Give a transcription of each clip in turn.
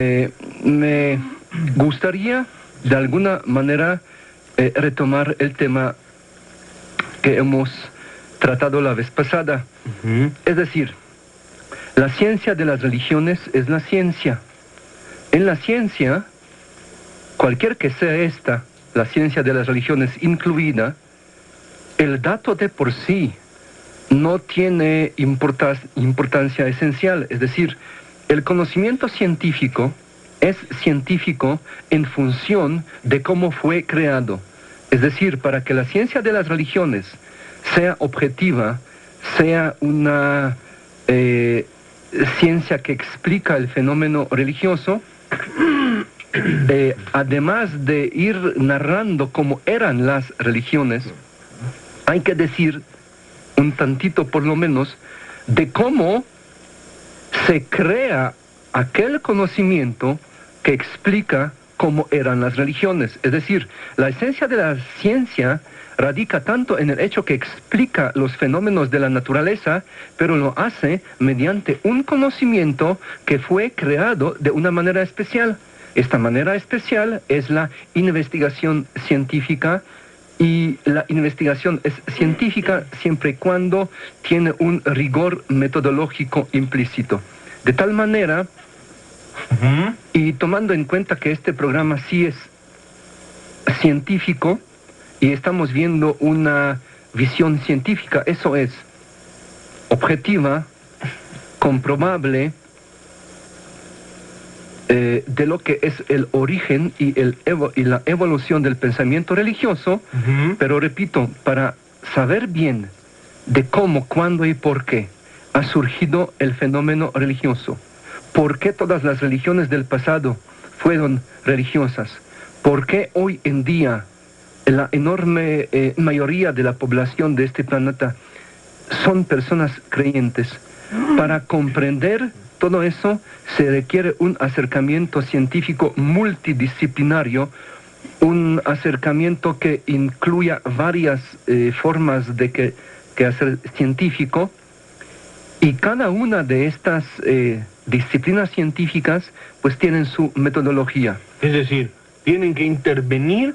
Me gustaría de alguna manera retomar el tema que hemos tratado la vez pasada. Es decir, la ciencia de las religiones es la ciencia. En la ciencia, cualquier que sea esta, la ciencia de las religiones incluida, el dato de por sí no tiene importancia esencial. Es decir, el conocimiento científico es científico en función de cómo fue creado. Es decir, para que la ciencia de las religiones sea objetiva, sea una ciencia que explica el fenómeno religioso, además de ir narrando cómo eran las religiones, hay que decir un tantito por lo menos de cómo se crea aquel conocimiento que explica cómo eran las religiones. Es decir, la esencia de la ciencia radica tanto en el hecho que explica los fenómenos de la naturaleza, pero lo hace mediante un conocimiento que fue creado de una manera especial. Esta manera especial es la investigación científica, y la investigación es científica siempre y cuando tiene un rigor metodológico implícito. De tal manera, y tomando en cuenta que este programa sí es científico y estamos viendo una visión científica, eso es, objetiva, comprobable, de lo que es el origen y la evolución del pensamiento religioso, pero repito, para saber bien de cómo, cuándo y por qué ha surgido el fenómeno religioso, por qué todas las religiones del pasado fueron religiosas, por qué hoy en día la enorme mayoría de la población de este planeta son personas creyentes. Para comprender todo eso se requiere un acercamiento científico multidisciplinario, un acercamiento que incluya varias formas de que hacer científico, y cada una de estas disciplinas científicas pues tienen su metodología. Es decir, tienen que intervenir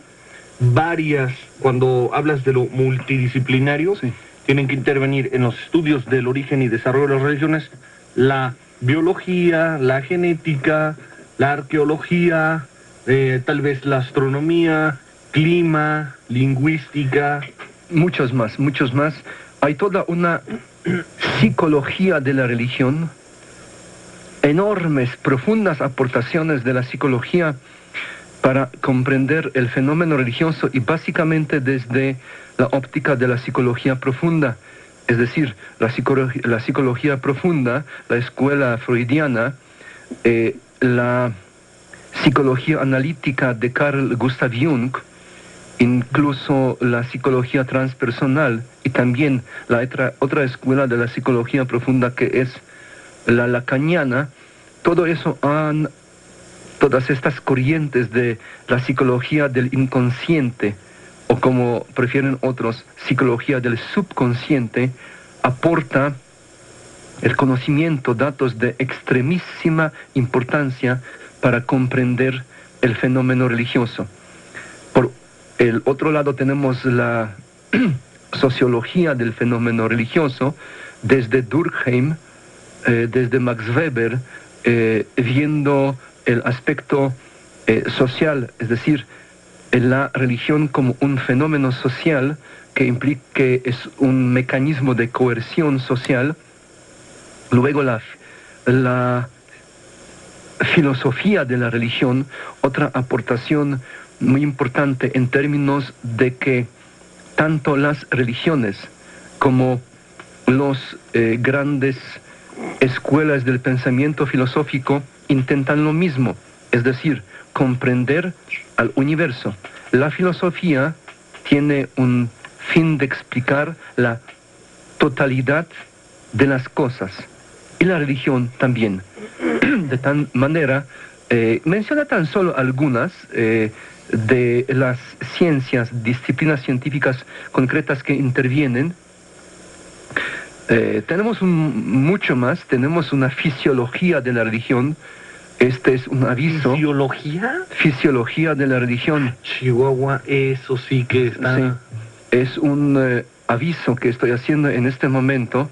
varias, cuando hablas de lo multidisciplinario, sí, tienen que intervenir en los estudios del origen y desarrollo de las religiones, la biología, la genética, la arqueología, tal vez la astronomía, clima, lingüística. Muchos más. Hay toda una psicología de la religión, enormes, profundas aportaciones de la psicología para comprender el fenómeno religioso, y básicamente desde la óptica de la psicología profunda. Es decir, la psicología profunda, la escuela freudiana, la psicología analítica de Carl Gustav Jung, incluso la psicología transpersonal, y también la otra escuela de la psicología profunda que es la lacaniana. Todo eso todas estas corrientes de la psicología del inconsciente, o como prefieren otros, psicología del subconsciente, aporta el conocimiento, datos de extremísima importancia para comprender el fenómeno religioso. Por el otro lado tenemos la sociología del fenómeno religioso, desde Durkheim, desde Max Weber, viendo el aspecto social, es decir, la religión como un fenómeno social que implica que es un mecanismo de coerción social. Luego la filosofía de la religión, otra aportación muy importante en términos de que tanto las religiones como los grandes escuelas del pensamiento filosófico intentan lo mismo, es decir, comprender al universo. La filosofía tiene un fin de explicar la totalidad de las cosas, y la religión también. De tal manera, menciona tan solo algunas de las ciencias, disciplinas científicas concretas que intervienen. Tenemos mucho más, tenemos una fisiología de la religión, Este es un aviso. ¿Fisiología? Fisiología de la religión. Chihuahua, eso sí que está... Sí, es un aviso que estoy haciendo en este momento.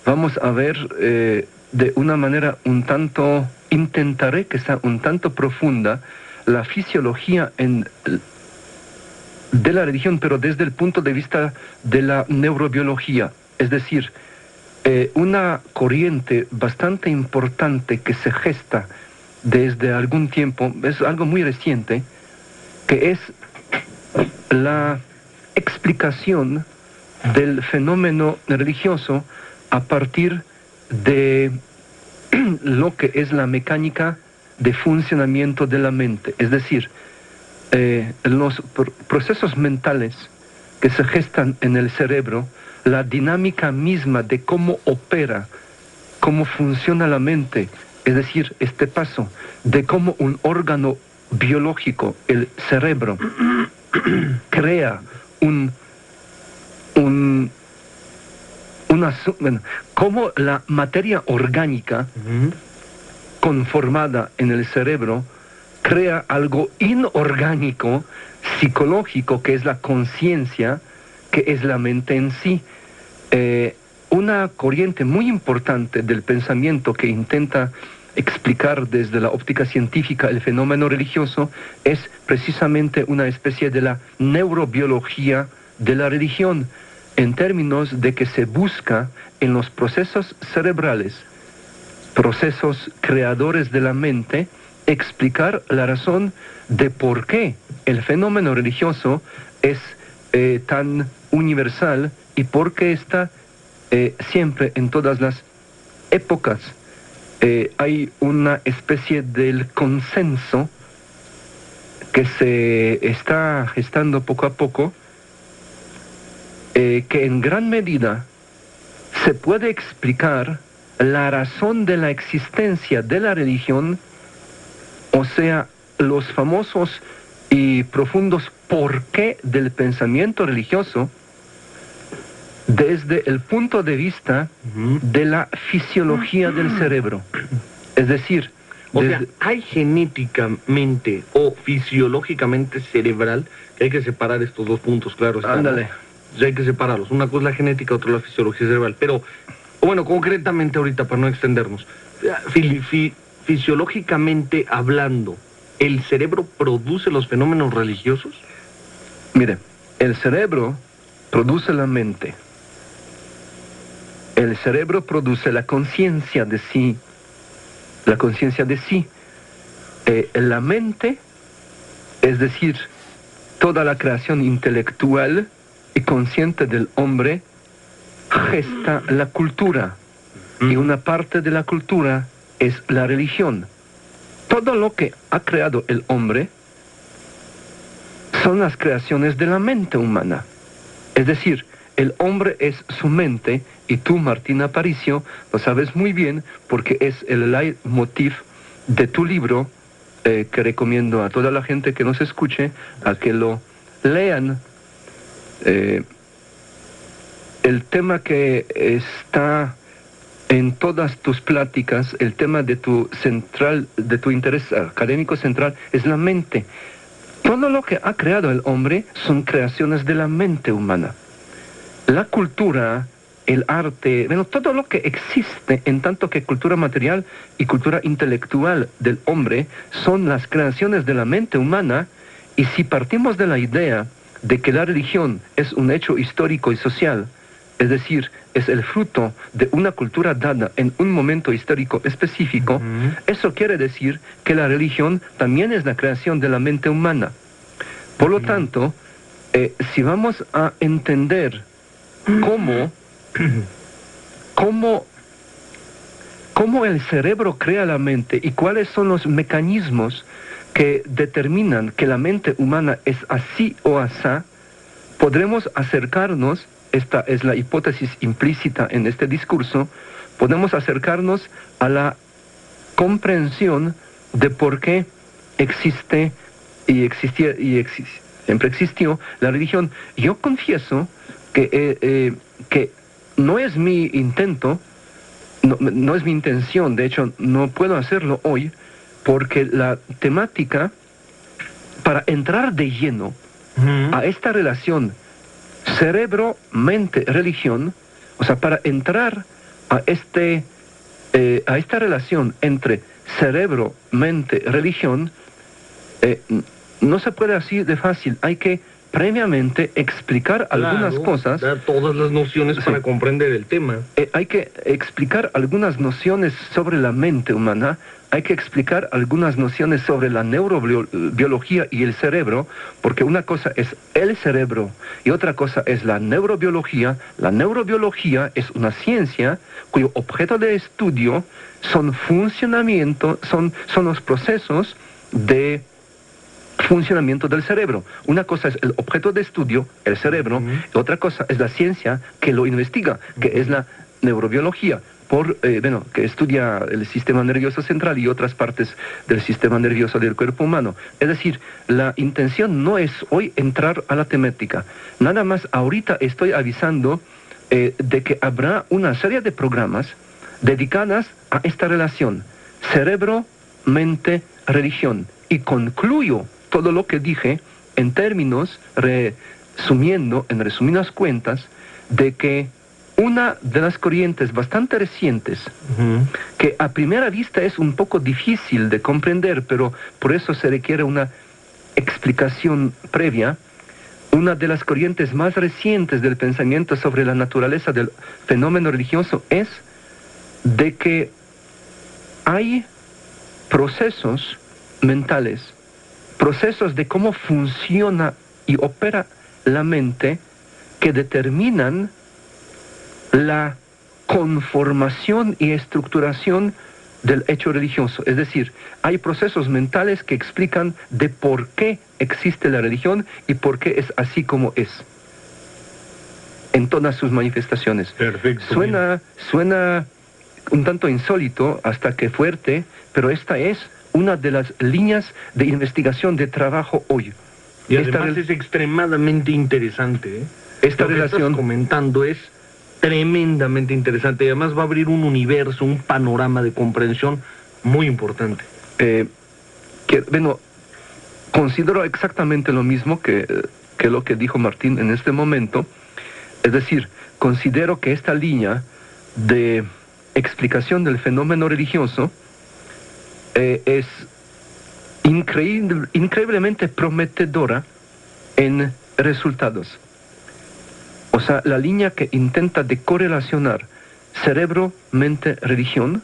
Vamos a ver de una manera un tanto, intentaré que sea un tanto profunda, la fisiología de la religión, pero desde el punto de vista de la neurobiología. Es decir, una corriente bastante importante que se gesta desde algún tiempo, es algo muy reciente, que es la explicación del fenómeno religioso a partir de lo que es la mecánica de funcionamiento de la mente. Es decir, los procesos mentales que se gestan en el cerebro, la dinámica misma de cómo opera, cómo funciona la mente, es decir, este paso de cómo un órgano biológico, el cerebro, crea cómo la materia orgánica conformada en el cerebro crea algo inorgánico, psicológico, que es la conciencia, que es la mente en sí. Una corriente muy importante del pensamiento que intenta explicar desde la óptica científica el fenómeno religioso es precisamente una especie de la neurobiología de la religión, en términos de que se busca en los procesos cerebrales, procesos creadores de la mente, explicar la razón de por qué el fenómeno religioso es tan universal y por qué está siempre en todas las épocas. Hay una especie del consenso que se está gestando poco a poco, que en gran medida se puede explicar la razón de la existencia de la religión, o sea, los famosos y profundos porqué del pensamiento religioso, desde el punto de vista de la fisiología del cerebro. Es decir, o sea, hay genéticamente o fisiológicamente cerebral, que hay que separar estos dos puntos, claro. Ándale. Ya hay que separarlos. Una cosa es la genética, otra la fisiología cerebral. Pero, bueno, concretamente ahorita, para no extendernos, fisiológicamente hablando, ¿el cerebro produce los fenómenos religiosos? Mire, el cerebro produce la mente. El cerebro produce la conciencia de sí. La conciencia de sí. La mente, es decir, toda la creación intelectual y consciente del hombre, gesta la cultura. Y una parte de la cultura es la religión. Todo lo que ha creado el hombre son las creaciones de la mente humana. Es decir, el hombre es su mente, y tú, Martín Aparicio, lo sabes muy bien porque es el leitmotiv de tu libro, que recomiendo a toda la gente que nos escuche a que lo lean. El tema que está en todas tus pláticas, el tema de tu interés académico central es la mente. Todo lo que ha creado el hombre son creaciones de la mente humana. La cultura, el arte, bueno, todo lo que existe en tanto que cultura material y cultura intelectual del hombre son las creaciones de la mente humana, y si partimos de la idea de que la religión es un hecho histórico y social, es decir, es el fruto de una cultura dada en un momento histórico específico, eso quiere decir que la religión también es la creación de la mente humana. Por lo tanto, si vamos a entender cómo el cerebro crea la mente y cuáles son los mecanismos que determinan que la mente humana es así o asá, podremos acercarnos, esta es la hipótesis implícita en este discurso, podemos acercarnos a la comprensión de por qué existe siempre existió la religión. Yo confieso que no es mi intento, no es mi intención, de hecho no puedo hacerlo hoy, porque la temática, para entrar de lleno a esta relación cerebro-mente-religión, o sea, para entrar a esta relación entre cerebro, mente, religión, no se puede así de fácil. Hay que previamente explicar algunas cosas. Dar todas las nociones para comprender el tema. Hay que explicar algunas nociones sobre la mente humana, hay que explicar algunas nociones sobre la neurobiología y el cerebro, porque una cosa es el cerebro y otra cosa es la neurobiología. La neurobiología es una ciencia cuyo objeto de estudio son los procesos de funcionamiento del cerebro. Una cosa es el objeto de estudio, el cerebro, y otra cosa es la ciencia que lo investiga, que es la neurobiología, que estudia el sistema nervioso central y otras partes del sistema nervioso del cuerpo humano. Es decir, la intención no es hoy entrar a la temática. Nada más ahorita estoy avisando de que habrá una serie de programas dedicadas a esta relación cerebro, mente, religión. Y concluyo todo lo que dije en términos, en resumidas cuentas, de que una de las corrientes bastante recientes, que a primera vista es un poco difícil de comprender, pero por eso se requiere una explicación previa, una de las corrientes más recientes del pensamiento sobre la naturaleza del fenómeno religioso es de que hay procesos mentales, procesos de cómo funciona y opera la mente que determinan la conformación y estructuración del hecho religioso. Es decir, hay procesos mentales que explican de por qué existe la religión y por qué es así como es, en todas sus manifestaciones. Perfecto. Suena un tanto insólito, hasta que fuerte, pero esta es una de las líneas de investigación de trabajo hoy. Y además es extremadamente interesante. Esta Lo que relación estás comentando es tremendamente interesante y además va a abrir un universo, un panorama de comprensión muy importante. Considero exactamente lo mismo que lo que dijo Martín en este momento. Es decir, considero que esta línea de explicación del fenómeno religioso es increíblemente prometedora en resultados. O sea, la línea que intenta de correlacionar cerebro, mente, religión,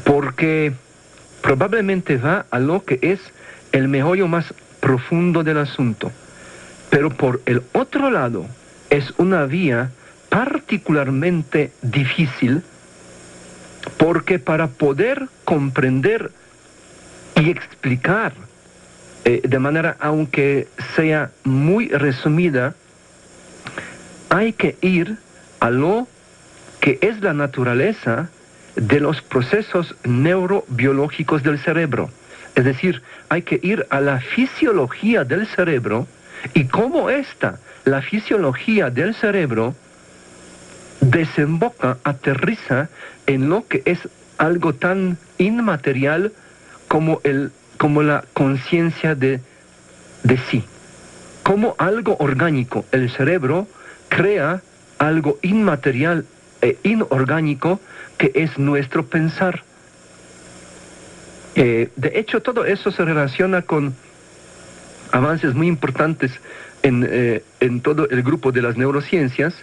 porque probablemente va a lo que es el meollo más profundo del asunto. Pero por el otro lado, es una vía particularmente difícil, porque para poder comprender y explicar de manera, aunque sea muy resumida, hay que ir a lo que es la naturaleza de los procesos neurobiológicos del cerebro. Es decir, hay que ir a la fisiología del cerebro y cómo la fisiología del cerebro desemboca, aterriza en lo que es algo tan inmaterial como la conciencia de sí. Como algo orgánico, el cerebro crea algo inmaterial e inorgánico que es nuestro pensar. De hecho, todo eso se relaciona con avances muy importantes en todo el grupo de las neurociencias.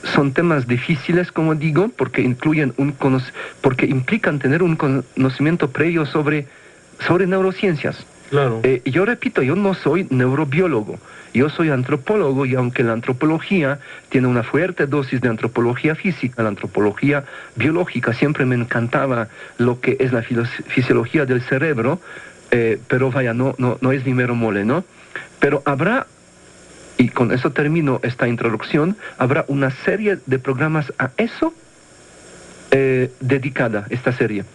Son temas difíciles, como digo, porque implican tener un conocimiento previo sobre neurociencias. Claro. Yo repito, yo no soy neurobiólogo, yo soy antropólogo, y aunque la antropología tiene una fuerte dosis de antropología física, la antropología biológica, siempre me encantaba lo que es la fisiología del cerebro, pero vaya, no es mi mero mole, ¿no? Pero habrá, y con eso termino esta introducción, habrá una serie de programas a eso dedicada, esta serie.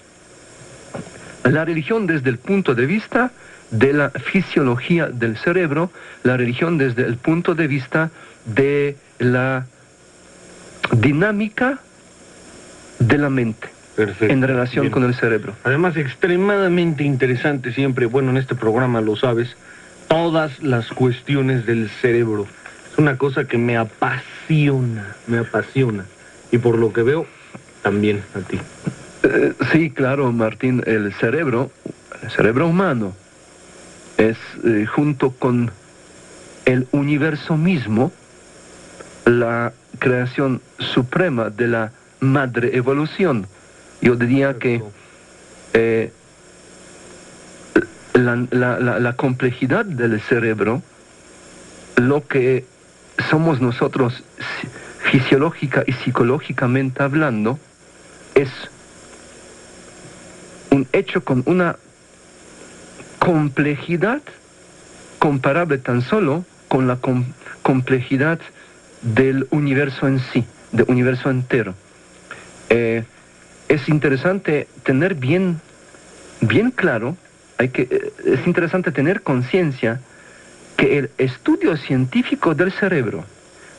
La religión desde el punto de vista de la fisiología del cerebro, la religión desde el punto de vista de la dinámica de la mente. Perfecto. en relación Bien. con el cerebro. Además, extremadamente interesante siempre, bueno, en este programa lo sabes, todas las cuestiones del cerebro. Es una cosa que me apasiona. Y por lo que veo, también a ti. Sí, claro, Martín, el cerebro humano es, junto con el universo mismo, la creación suprema de la madre evolución. Yo diría que la complejidad del cerebro, lo que somos nosotros fisiológica y psicológicamente hablando, es un hecho con una complejidad comparable tan solo con la complejidad del universo en sí, del universo entero. Es interesante tener bien claro, es interesante tener conciencia que el estudio científico del cerebro,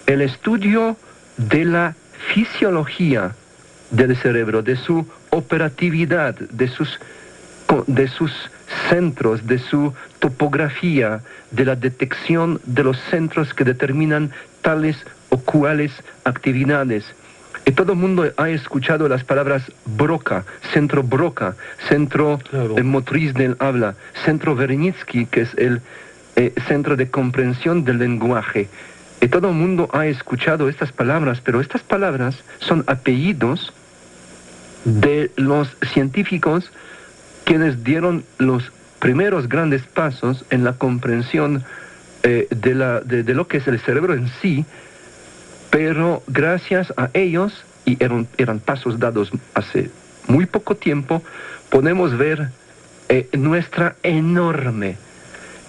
el estudio de la fisiología del cerebro, de su operatividad, de sus centros, de su topografía, de la detección de los centros que determinan tales o cuales actividades. Y todo el mundo ha escuchado las palabras Broca, centro Claro. motriz del habla, centro Wernicki, que es el centro de comprensión del lenguaje. Y todo el mundo ha escuchado estas palabras, pero estas palabras son apellidos de los científicos quienes dieron los primeros grandes pasos en la comprensión de lo que es el cerebro en sí, pero gracias a ellos, y eran pasos dados hace muy poco tiempo, podemos ver nuestra enorme,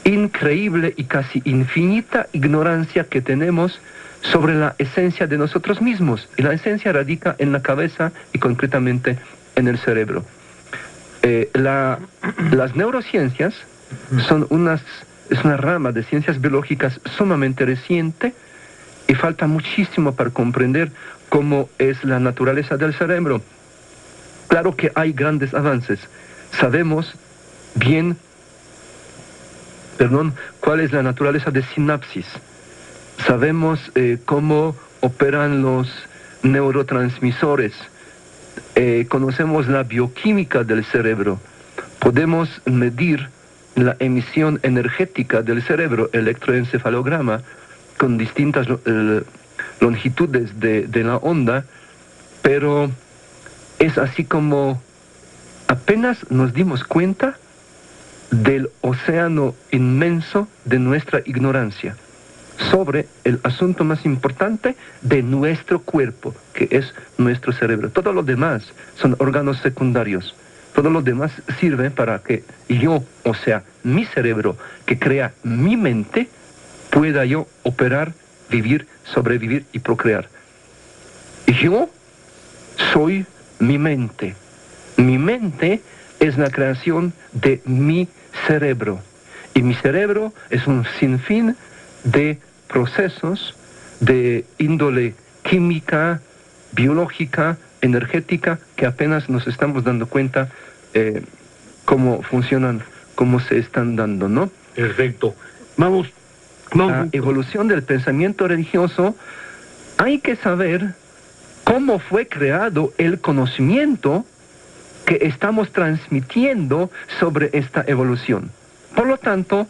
increíble y casi infinita ignorancia que tenemos sobre la esencia de nosotros mismos. Y la esencia radica en la cabeza y concretamente en el cerebro. Las neurociencias es una rama de ciencias biológicas sumamente reciente y falta muchísimo para comprender cómo es la naturaleza del cerebro. Claro que hay grandes avances. Sabemos bien, cuál es la naturaleza de sinapsis. Sabemos cómo operan los neurotransmisores. Conocemos la bioquímica del cerebro. Podemos medir la emisión energética del cerebro, electroencefalograma, con distintas longitudes de la onda, pero es así como apenas nos dimos cuenta del océano inmenso de nuestra ignorancia sobre el asunto más importante de nuestro cuerpo, que es nuestro cerebro. Todo lo demás son órganos secundarios. Todo lo demás sirve para que yo, o sea, mi cerebro, que crea mi mente, pueda yo operar, vivir, sobrevivir y procrear. Yo soy mi mente. Mi mente es la creación de mi cerebro. Y mi cerebro es un sinfín de procesos de índole química, biológica, energética, que apenas nos estamos dando cuenta cómo funcionan, cómo se están dando, ¿no? Perfecto. Vamos. La evolución del pensamiento religioso, hay que saber cómo fue creado el conocimiento que estamos transmitiendo sobre esta evolución. Por lo tanto,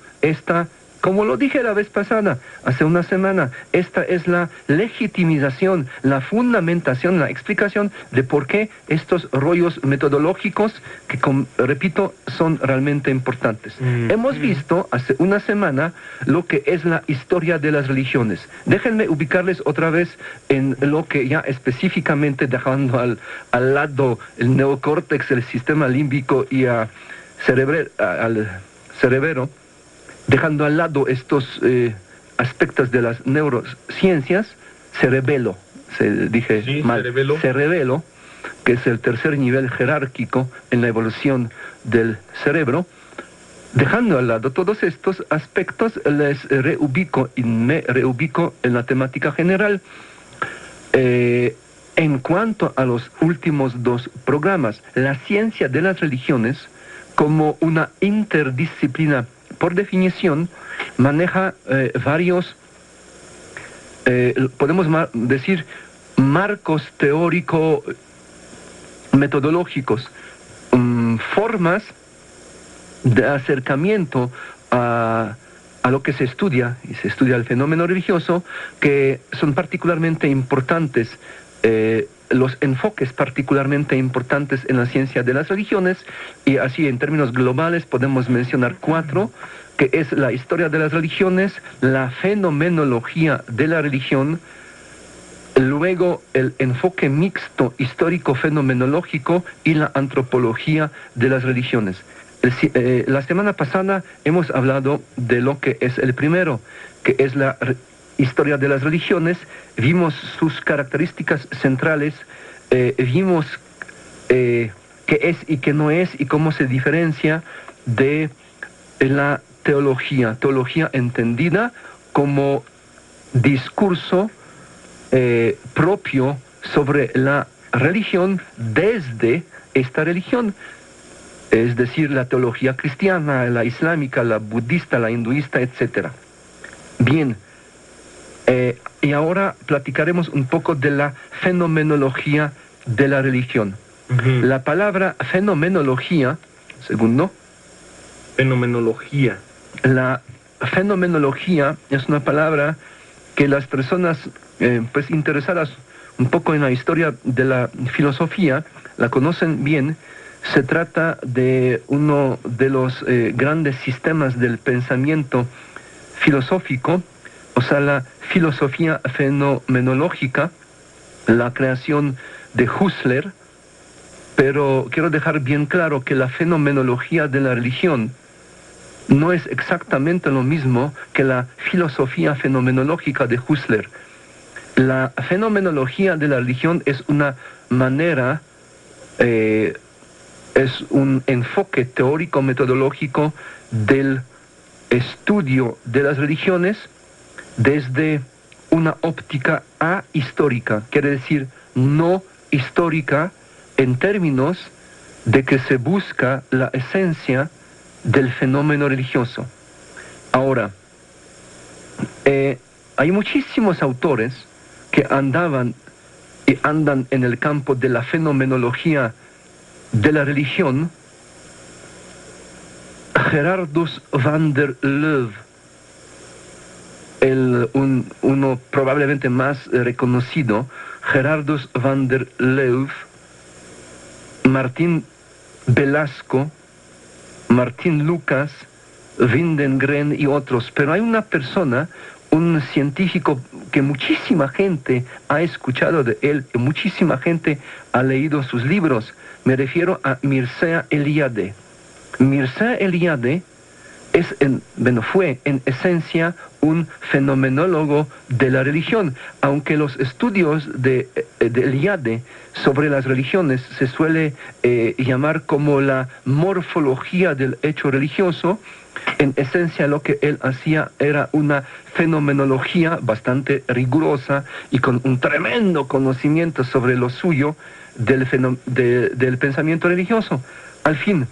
como lo dije la vez pasada, hace una semana, esta es la legitimización, la fundamentación, la explicación de por qué estos rollos metodológicos, que repito, son realmente importantes. Hemos visto hace una semana lo que es la historia de las religiones. Déjenme ubicarles otra vez en lo que ya específicamente, dejando al lado el neocórtex, el sistema límbico y al cerebro, dejando al lado estos aspectos de las neurociencias, cerebelo, cerebelo, que es el tercer nivel jerárquico en la evolución del cerebro. Dejando al lado todos estos aspectos, les reubico y me reubico en la temática general. En cuanto a los últimos dos programas, la ciencia de las religiones, como una interdisciplina, por definición, maneja varios, podemos decir, marcos teórico-metodológicos, formas de acercamiento a lo que se estudia, y se estudia el fenómeno religioso, que son particularmente importantes, los enfoques particularmente importantes en la ciencia de las religiones, y así en términos globales podemos mencionar 4, que es la historia de las religiones, la fenomenología de la religión, luego el enfoque mixto histórico-fenomenológico y la antropología de las religiones. La semana pasada hemos hablado de lo que es el primero, que es la historia de las religiones. Vimos sus características centrales, vimos qué es y qué no es y cómo se diferencia de la teología entendida como discurso propio sobre la religión desde esta religión, es decir, la teología cristiana, la islámica, la budista, la hinduista, etc. Bien, y ahora platicaremos un poco de la fenomenología de la religión. Uh-huh. La palabra fenomenología, segundo. Fenomenología. La fenomenología es una palabra que las personas pues interesadas un poco en la historia de la filosofía la conocen bien. Se trata de uno de los grandes sistemas del pensamiento filosófico, o sea, la filosofía fenomenológica, la creación de Husserl, pero quiero dejar bien claro que la fenomenología de la religión no es exactamente lo mismo que la filosofía fenomenológica de Husserl. La fenomenología de la religión es una manera, es un enfoque teórico-metodológico del estudio de las religiones desde una óptica ahistórica, quiere decir no histórica, en términos de que se busca la esencia del fenómeno religioso. Ahora, hay muchísimos autores que andaban y andan en el campo de la fenomenología de la religión. Gerardus van der Leeuw, uno probablemente más reconocido, Gerardus van der Leeuw, Martín Velasco, Martín Lucas, Windengren y otros. Pero hay una persona, un científico que muchísima gente ha escuchado de él, que muchísima gente ha leído sus libros. Me refiero a Mircea Eliade. Mircea Eliade fue en esencia un fenomenólogo de la religión, aunque los estudios de Eliade sobre las religiones se suele llamar como la morfología del hecho religioso. En esencia lo que él hacía era una fenomenología bastante rigurosa y con un tremendo conocimiento sobre lo suyo del pensamiento religioso. Al fin,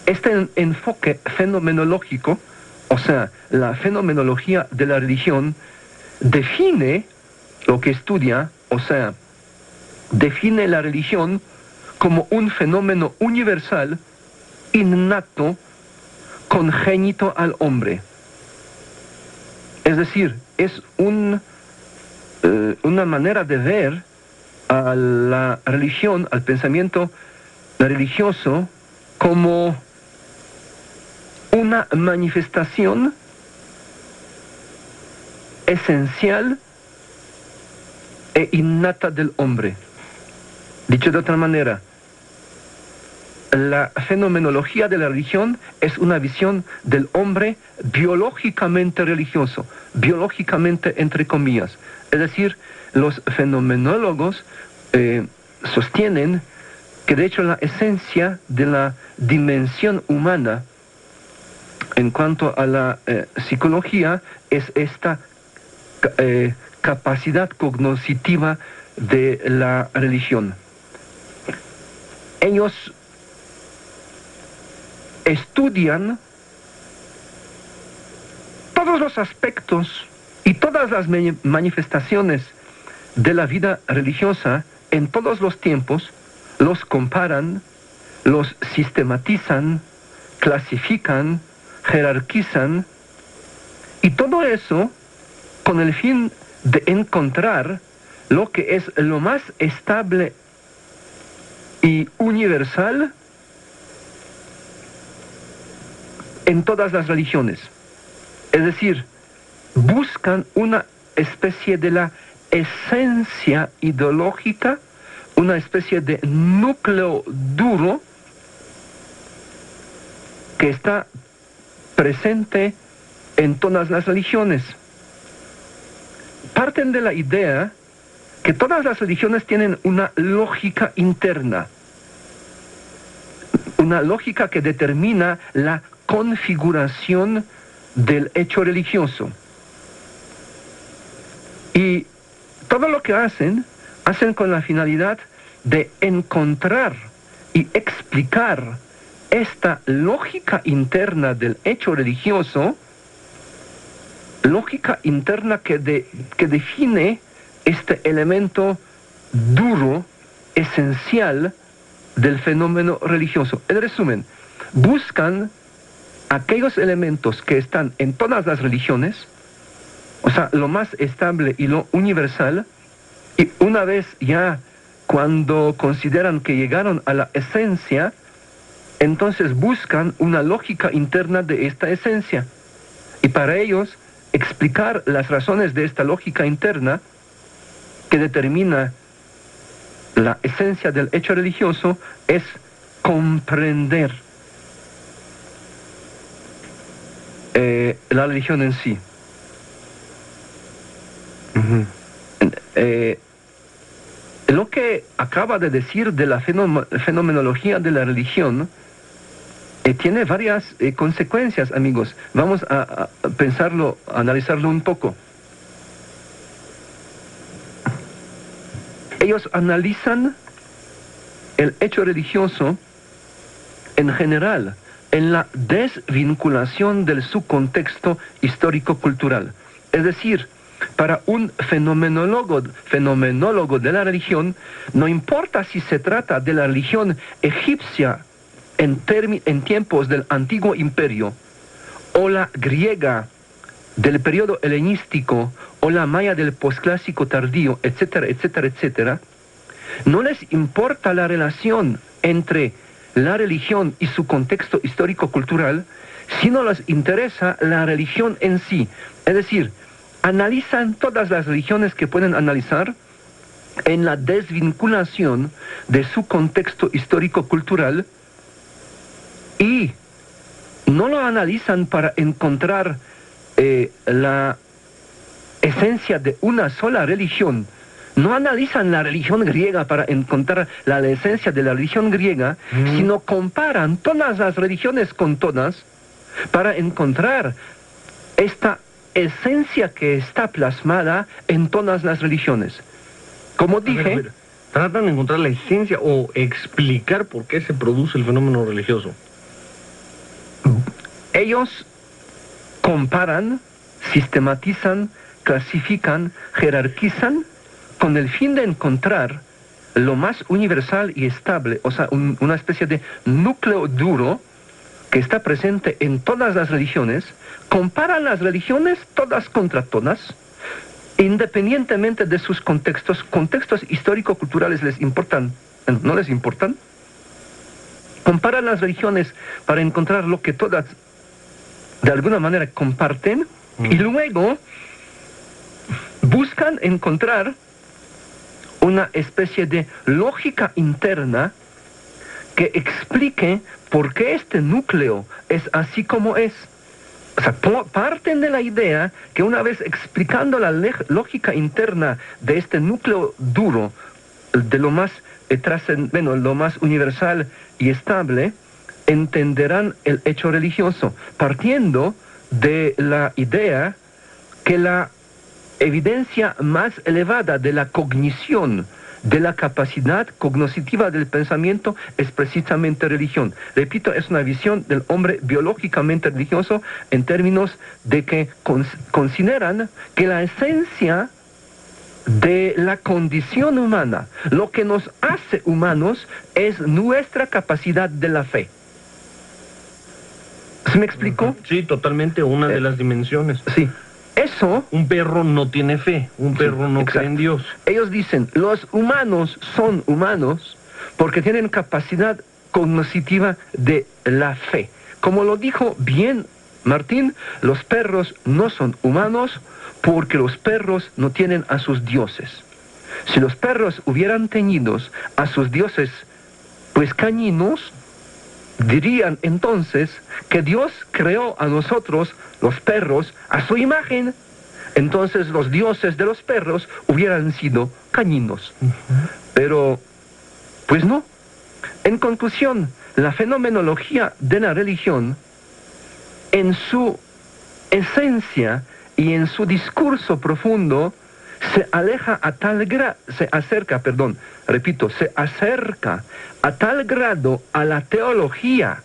este enfoque fenomenológico, o sea, la fenomenología de la religión, define lo que estudia, o sea, define la religión como un fenómeno universal, innato, congénito al hombre. Es decir, es una manera de ver a la religión, al pensamiento religioso, como una manifestación esencial e innata del hombre. Dicho de otra manera, la fenomenología de la religión es una visión del hombre biológicamente religioso, biológicamente entre comillas. Es decir, los fenomenólogos sostienen que de hecho la esencia de la dimensión humana en cuanto a la psicología es esta capacidad cognoscitiva de la religión. Ellos estudian todos los aspectos y todas las manifestaciones de la vida religiosa en todos los tiempos, los comparan, los sistematizan, clasifican, jerarquizan, y todo eso con el fin de encontrar lo que es lo más estable y universal en todas las religiones. Es decir, buscan una especie de la esencia ideológica, una especie de núcleo duro que está presente en todas las religiones. Parten de la idea que todas las religiones tienen una lógica interna, una lógica que determina la configuración del hecho religioso. Y todo lo que hacen con la finalidad de encontrar y explicar esta lógica interna del hecho religioso, lógica interna que define este elemento duro, esencial del fenómeno religioso. En resumen, buscan aquellos elementos que están en todas las religiones, o sea, lo más estable y lo universal, y una vez ya cuando consideran que llegaron a la esencia, entonces buscan una lógica interna de esta esencia. Y para ellos, explicar las razones de esta lógica interna que determina la esencia del hecho religioso es comprender la religión en sí. Lo que acaba de decir de la fenomenología de la religión tiene varias consecuencias, amigos. Vamos a pensarlo, a analizarlo un poco. Ellos analizan el hecho religioso en general, en la desvinculación de su contexto histórico-cultural. Es decir, para un fenomenólogo de la religión, no importa si se trata de la religión egipcia en tiempos del Antiguo Imperio, o la griega del periodo helenístico, o la maya del posclásico tardío, etcétera, etcétera, etcétera, no les importa la relación entre la religión y su contexto histórico-cultural, sino les interesa la religión en sí. Es decir, analizan todas las religiones que pueden analizar en la desvinculación de su contexto histórico-cultural, y no lo analizan para encontrar la esencia de una sola religión. No analizan la religión griega para encontrar la esencia de la religión griega, sino comparan todas las religiones con todas para encontrar esta esencia que está plasmada en todas las religiones. Como dije... Tratan de encontrar la esencia o explicar por qué se produce el fenómeno religioso. Ellos comparan, sistematizan, clasifican, jerarquizan con el fin de encontrar lo más universal y estable, o sea, una especie de núcleo duro que está presente en todas las religiones. Comparan las religiones todas contra todas, independientemente de sus contextos. Contextos histórico-culturales les importan, ¿no les importan? Comparan las religiones para encontrar lo que todas de alguna manera comparten, y luego buscan encontrar una especie de lógica interna que explique por qué este núcleo es así como es. O sea, parten de la idea que una vez explicando la lógica interna de este núcleo duro, de lo más lo más universal y estable, entenderán el hecho religioso, partiendo de la idea que la evidencia más elevada de la cognición, de la capacidad cognoscitiva del pensamiento, es precisamente religión. Repito, es una visión del hombre biológicamente religioso en términos de que consideran que la esencia de la condición humana, lo que nos hace humanos, es nuestra capacidad de la fe. ¿Se me explicó? Sí, totalmente, una de las dimensiones. Sí. Eso... Un perro no tiene fe, un perro no cree en Dios. Ellos dicen, los humanos son humanos porque tienen capacidad cognoscitiva de la fe. Como lo dijo bien Martín, los perros no son humanos porque los perros no tienen a sus dioses. Si los perros hubieran tenido a sus dioses, pues caninos, dirían entonces que Dios creó a nosotros, los perros, a su imagen. Entonces los dioses de los perros hubieran sido caninos. Pero, pues no. En conclusión, la fenomenología de la religión, en su esencia y en su discurso profundo, se acerca a tal grado a la teología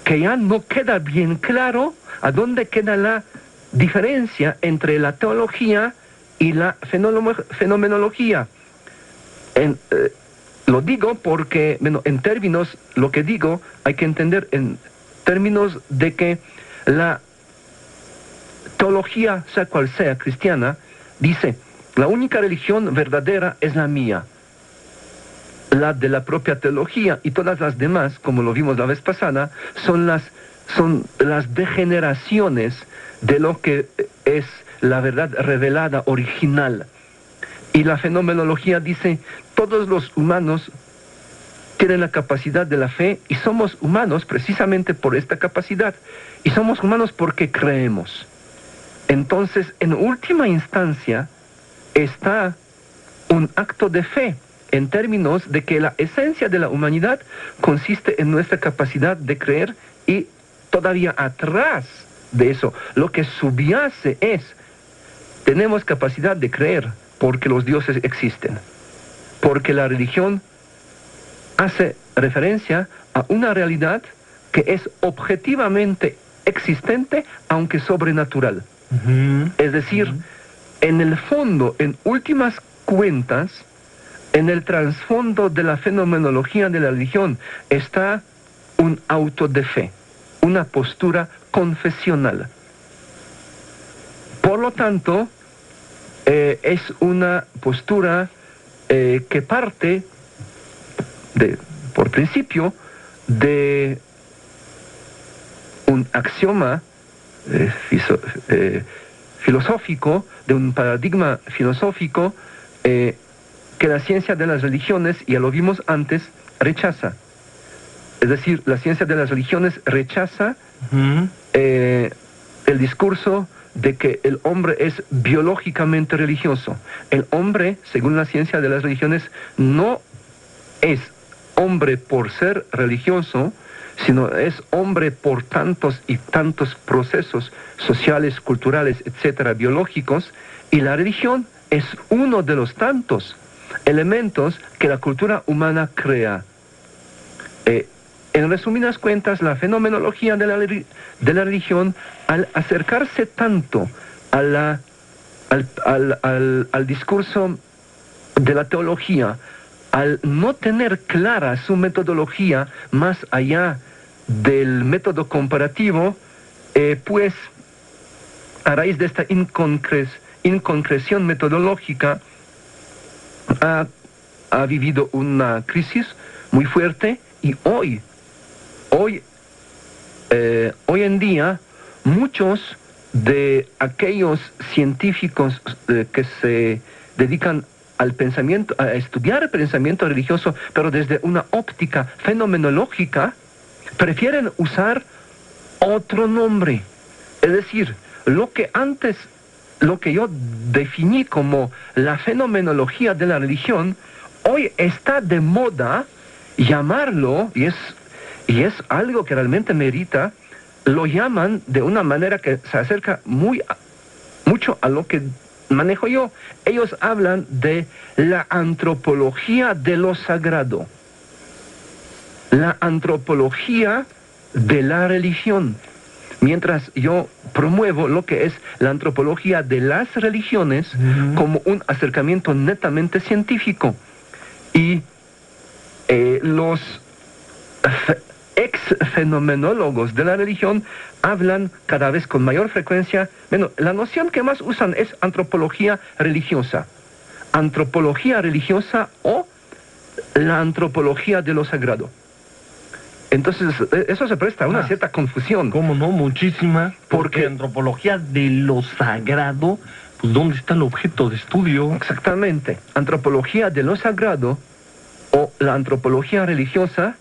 que ya no queda bien claro a dónde queda la diferencia entre la teología y la fenomenología. Lo digo porque, bueno, en términos, lo que digo hay que entender en términos de que la teología, sea cual sea, cristiana, dice, la única religión verdadera es la mía. La de la propia teología y todas las demás, como lo vimos la vez pasada, son las degeneraciones de lo que es la verdad revelada original. Y la fenomenología dice, todos los humanos tienen la capacidad de la fe y somos humanos precisamente por esta capacidad. Y somos humanos porque creemos. Entonces, en última instancia, está un acto de fe, en términos de que la esencia de la humanidad consiste en nuestra capacidad de creer y todavía atrás de eso, lo que subyace es, tenemos capacidad de creer porque los dioses existen, porque la religión hace referencia a una realidad que es objetivamente existente, aunque sobrenatural. Es decir, en el fondo, en últimas cuentas, en el trasfondo de la fenomenología de la religión está un auto de fe, una postura confesional. Por lo tanto, es una postura que parte, por principio, de un axioma filosófico, de un paradigma filosófico que la ciencia de las religiones, ya lo vimos antes, rechaza. Es decir, la ciencia de las religiones rechaza el discurso de que el hombre es biológicamente religioso. El hombre, según la ciencia de las religiones, no es hombre por ser religioso, sino es hombre por tantos y tantos procesos sociales, culturales, etcétera, biológicos, y la religión es uno de los tantos elementos que la cultura humana crea. En resumidas cuentas, la fenomenología de la religión, al acercarse tanto a al discurso de la teología, al no tener clara su metodología más allá del método comparativo, pues a raíz de esta inconcreción metodológica ha vivido una crisis muy fuerte, y hoy en día muchos de aquellos científicos que se dedican al pensamiento, a estudiar el pensamiento religioso, pero desde una óptica fenomenológica, prefieren usar otro nombre. Es decir, lo que yo definí como la fenomenología de la religión, hoy está de moda llamarlo, y es algo que realmente merita, lo llaman de una manera que se acerca mucho a lo que manejo yo. Ellos hablan de la antropología de lo sagrado, la antropología de la religión, mientras yo promuevo lo que es la antropología de las religiones como un acercamiento netamente científico. Y los ex-fenomenólogos de la religión hablan cada vez con mayor frecuencia, bueno, la noción que más usan es antropología religiosa o la antropología de lo sagrado. Entonces, eso se presta a una cierta confusión. ¿Cómo no? Muchísima. Porque antropología de lo sagrado, pues ¿dónde está el objeto de estudio? Exactamente. Antropología de lo sagrado o la antropología religiosa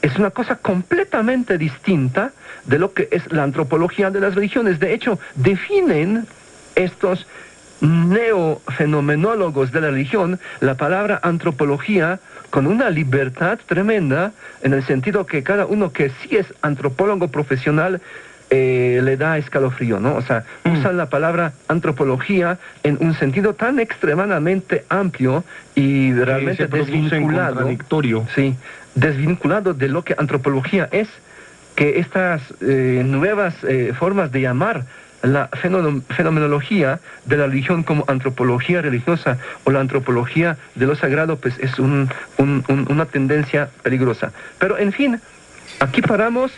es una cosa completamente distinta de lo que es la antropología de las religiones. De hecho, definen estos neofenomenólogos de la religión la palabra antropología con una libertad tremenda, en el sentido que cada uno que sí es antropólogo profesional le da escalofrío, ¿no? O sea, usan la palabra antropología en un sentido tan extremadamente amplio y realmente desvinculado. Sí, desvinculado de lo que antropología es, que estas nuevas formas de llamar la fenomenología de la religión como antropología religiosa o la antropología de lo sagrado, pues es una tendencia peligrosa. Pero en fin, aquí paramos.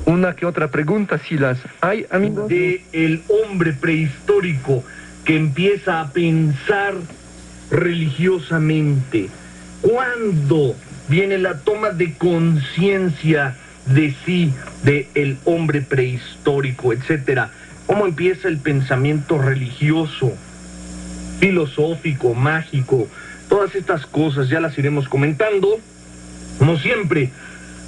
Una que otra pregunta, si las hay, amigos. De el hombre prehistórico que empieza a pensar religiosamente. ¿Cuándo viene la toma de conciencia de sí, de el hombre prehistórico, etcétera? ¿Cómo empieza el pensamiento religioso, filosófico, mágico? Todas estas cosas ya las iremos comentando, como siempre,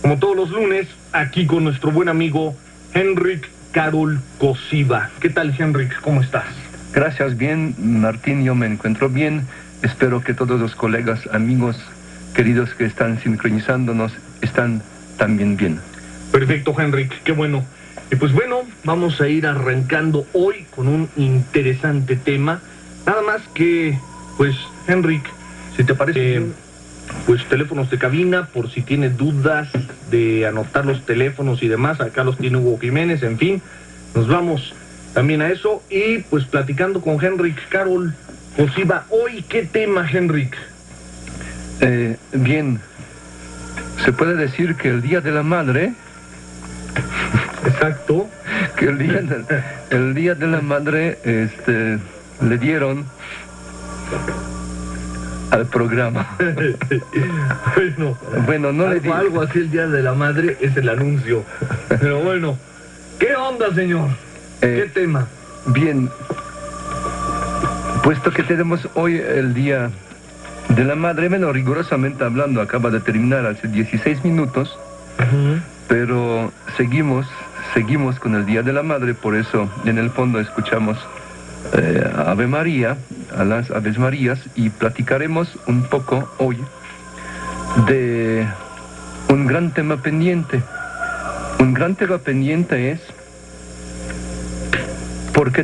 como todos los lunes, aquí con nuestro buen amigo Henrik Karol Kosiba. ¿Qué tal, Henrik? ¿Cómo estás? Gracias, bien, Martín, yo me encuentro bien. Espero que todos los colegas, amigos, queridos que están sincronizándonos, están también bien. Perfecto, Henrik, qué bueno. Y pues bueno, vamos a ir arrancando hoy con un interesante tema. Nada más que, pues, Henrik, si te parece, pues teléfonos de cabina, por si tiene dudas de anotar los teléfonos y demás, acá los tiene Hugo Jiménez, en fin, nos vamos también a eso, y pues platicando con Henrik Karol Kosiba. Hoy, ¿qué tema, Henrik? Bien, se puede decir que el Día de la Madre... Exacto. Que el día de la Madre le dieron al programa. Bueno, no le digo algo así. El Día de la Madre es el anuncio. Pero bueno, ¿qué onda, señor? ¿Qué tema? Bien, puesto que tenemos hoy el Día de la Madre, bueno, rigurosamente hablando, acaba de terminar hace 16 minutos, pero seguimos con el Día de la Madre, por eso en el fondo escuchamos Ave María, a las Aves Marías, y platicaremos un poco hoy de un gran tema pendiente. Un gran tema pendiente es ¿por qué